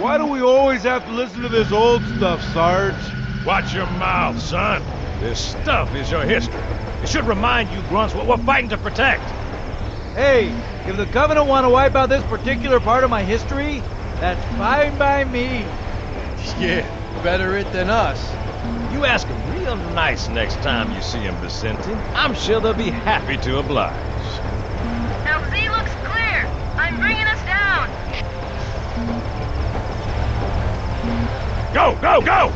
Why do we always have to listen to this old stuff, Sarge? Watch your mouth, son. This stuff is your history. It should remind you grunts what we're fighting to protect. Hey, if the Covenant want to wipe out this particular part of my history, that's fine by me. Yeah, better it than us. You ask them real nice next time you see them, Vicente. I'm sure they'll be happy to oblige. LZ looks clear. I'm bringing us down. Go, go, go!